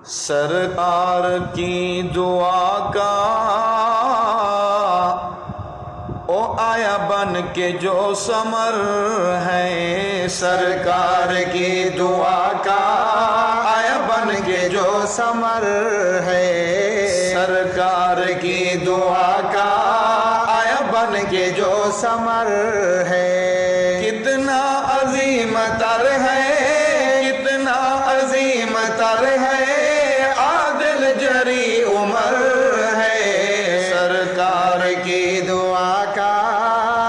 سرکار کی دعا کا او آیا بن کے جو ثمر ہے، سرکار کی دعا کا آیا بن کے جو ثمر ہے، سرکار کی دعا کا آیا بن کے جو ثمر ہے۔ کتنا عظیم تر ہے، کتنا عظیم تر ہے، عادل جری عمر ہے، سرکار کی دعا کا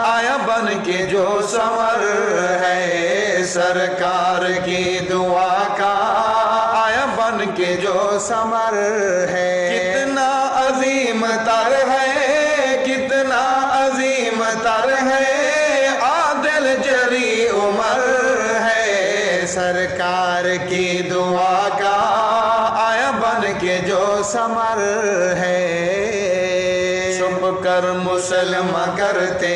آیا بن کے جو ثمر ہے، سرکار کی دعا کا آیا بن کے جو ثمر ہے۔ کتنا عظیم تر ہے، کتنا عظیم تر ہے، عادل جری عمر ہے، سرکار کی دعا کا آیا بن کے جو ثمر ہے۔ چھپ کر مسلم کرتے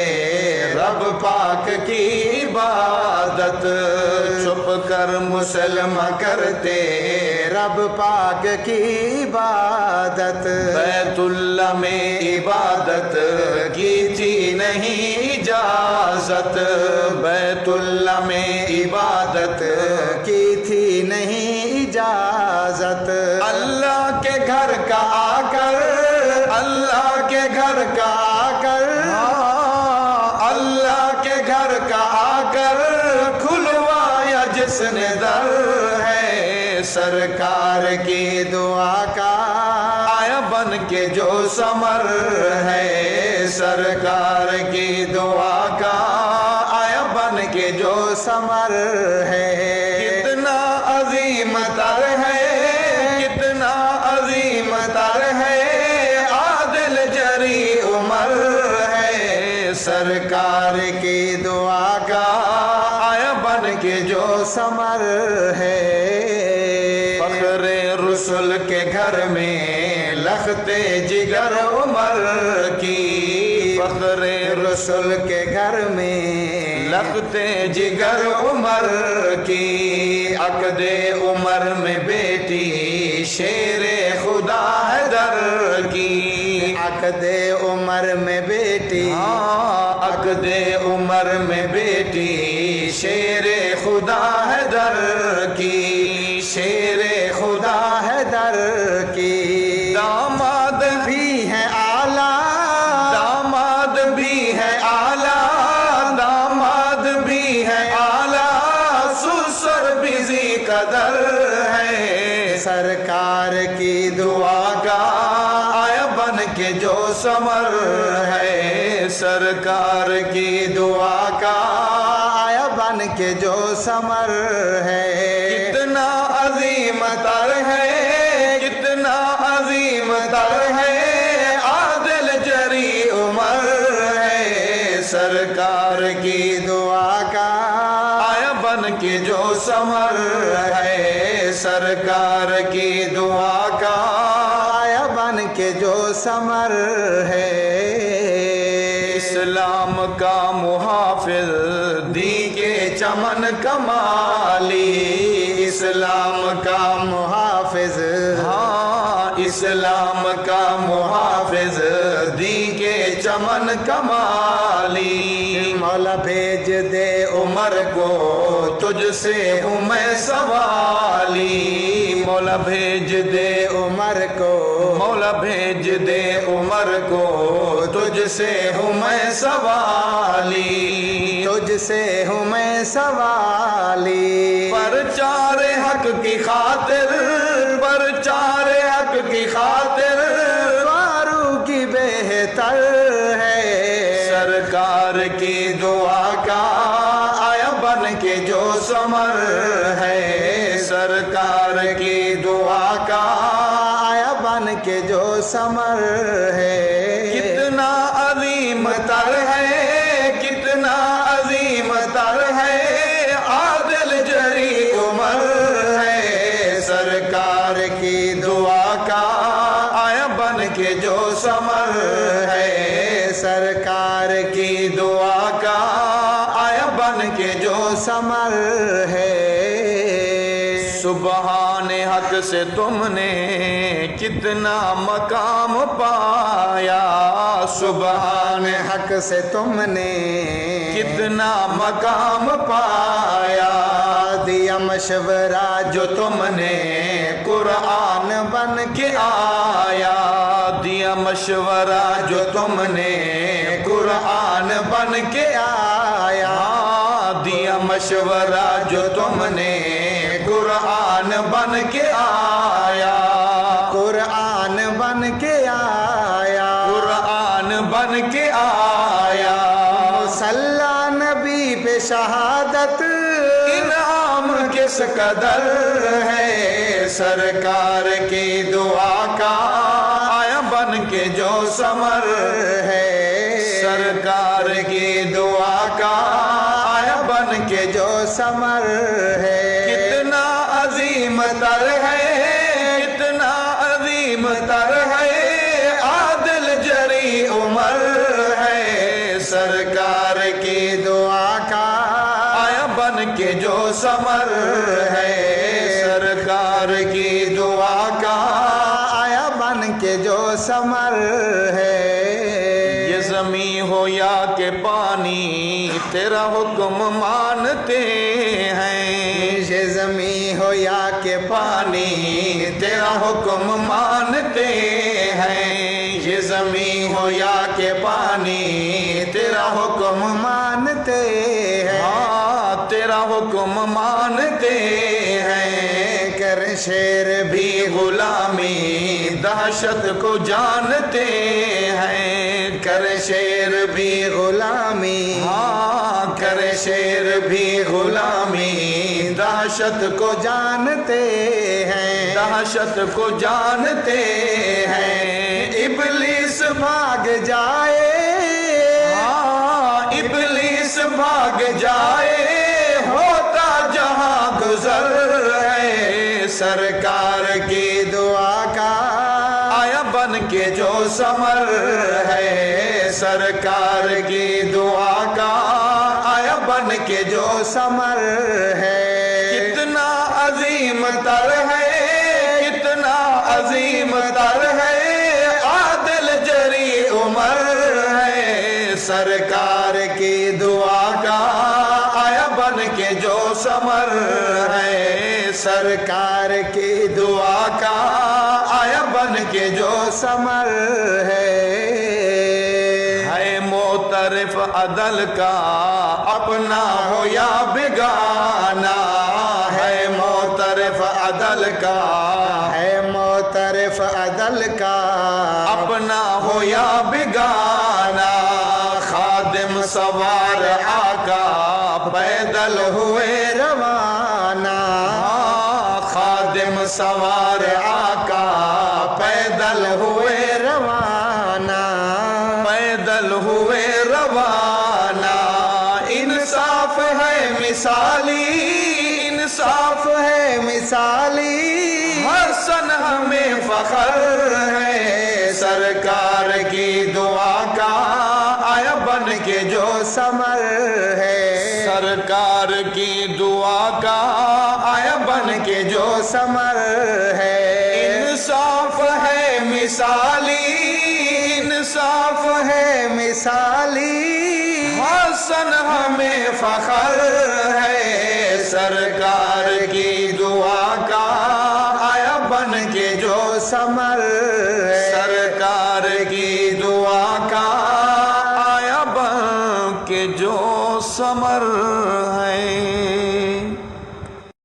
رب پاک کی عبادت، چھپ کر مسلم کرتے رب پاک کی عبادت، بیت اللہ میں عبادت کی تھی نہیں اجازت، بیت اللہ میں عبادت کی تھی نہیں اجازت، اللہ کے گھر کا آ کر، اللہ کے گھر کا آ کر، اللہ کے گھر کا آ کر کھلوایا جس نے در ہے، سرکار کی دعا کا آیا بن کے جو ثمر ہے، سرکار کی دعا کا آیا بن کے جو ثمر ہے۔ کتنا عظیم تر ہے، کتنا عظیم تر ہے، عادل جری عمر ہے، سرکار کی دعا کا آیا بن کے جو ثمر ہے۔ فخر رسول کے گھر میں لختے جگر عمر کی، فخر رسول کے گھر میں لختے جگر عمر کی، عقد عمر میں بیٹی شیر خدا حیدر کی، عقد عمر میں بیٹی، عقد عمر میں بیٹی شیر خدا حیدر کی، شیر خدا حیدر کی، داماد بھی ہے اعلیٰ، داماد بھی ہے اعلیٰ، داماد بھی ہے اعلیٰ، سسر بھی ذی قدر ہے، سرکار کی دعا کا آیا بن کے جو ثمر ہے، سرکار کی دعا کا آیا بن کے جو ثمر ہے۔ کتنا عظیم تر ہے، کتنا عظیم تر ہے، عادل جری عمر ہے، سرکار کی دعا کا آیا بن کے جو ثمر ہے، سرکار کی دعا کا آیا بن کے جو ثمر ہے۔ اسلام کا محافظ دین کے چمن کمالی، اسلام کا محافظ، ہاں اسلام کا محافظ دین کے چمن کمالی، مولا بھیج دے عمر کو تجھ سے ہوں میں سوالی، مولا بھیج دے عمر کو، مولا بھیج دے عمر کو تجھ سے ہوں میں سوالی، تجھ سے ہوں میں سوالی، پرچار حق کی خاطر، پرچار حق کی خاطر فاروقی بہتر ہے، سرکار کی دعا کا آیا بن کے جو ثمر ہے، سرکار کی دعا کا آیا بن کے جو ثمر ہے۔ کتنا عظیم تر ہے، کتنا عظیم تر ہے، عادل جری عمر ہے، سرکار کی دعا کا آیا بن کے جو ثمر ہے، سرکار کی دعا کا آیا بن کے جو ثمر ہے۔ سبحان حق سے تم نے کتنا مقام پایا، سبحان حق سے تم نے کتنا مقام پایا، دیا مشورہ جو تم نے قرآن بن کے آیا، دیا مشورہ جو تم نے قرآن بن کے آیا، دیا مشورہ جو تم نے قرآن بن کے آیا، قرآن بن کے آیا، قرآن بن کے آیا، صلی نبی پہ شہادت انعام کس قدر ہے، سرکار کی دعا کا آیا بن کے جو ثمر ہے، سرکار کی دعا کا آیا بن کے جو ثمر ہے، کتنا عظیم تر ہے، کتنا عظیم تر ہے، عادل جری عمر ہے، سرکار کی دعا کا آیا بن کے جو ثمر ہے، سرکار کی دعا کا آیا بن کے جو ثمر ہے، یہ زمین ہو یا کہ پانی تیرا حکم مانتے ہیں، یہ زمین ہو یا کہ پانی تیرا حکم مانتے ہیں، یہ زمین ہو یا کہ پانی تیرا حکم مانتے ہیں، ہاں تیرا حکم مانتے ہیں، کر شیر بھی غلامی دہشت کو جانتے ہیں، کر شیر بھی غلامی، ہاں کر شیر بھی غلامی دہشت کو جانتے ہیں، دہشت کو جانتے ہیں، ابلیس بھاگ جائے، ہاں ابلیس بھاگ جائے، ہوتا جہاں گزر ہے، سرکار کی دعا کا آیا بن کے جو ثمر ہے، سرکار کی دعا کا آیا بن کے جو ثمر ہے، کتنا عظیم تر ہے، کتنا عظیم تر ہے، عادل جری عمر ہے، سرکار کی دعا کا آیا بن کے جو ثمر ہے، سرکار کی دعا کا آیا بن کے جو ثمر ہے، معترف عدل کا اپنا ہو یا بیگانہ، ہے معترف عدل کا ہے معترف عدل کا اپنا ہو یا بیگانہ، خادم سوار آقا پیدل ہوئے روانہ، خادم سوار آقا پیدل ہوئے روانہ، پیدل ہوئے روانہ، انصاف ہے مثالی، انصاف ہے مثالی، ہر سن ہمیں فخر ہے، سرکار کی دعا کا آیا بن کے جو ثمر ہے، سرکار کی دعا کا آیا بن کے جو ثمر ہے، انصاف ہے مثالی، انصاف ہے مثالی، حسن ہمیں فخر ہے، سرکار کی دعا کا آیا بن کے جو ثمر ہے، سرکار کی دعا کا آیا بن کے جو ثمر ہے۔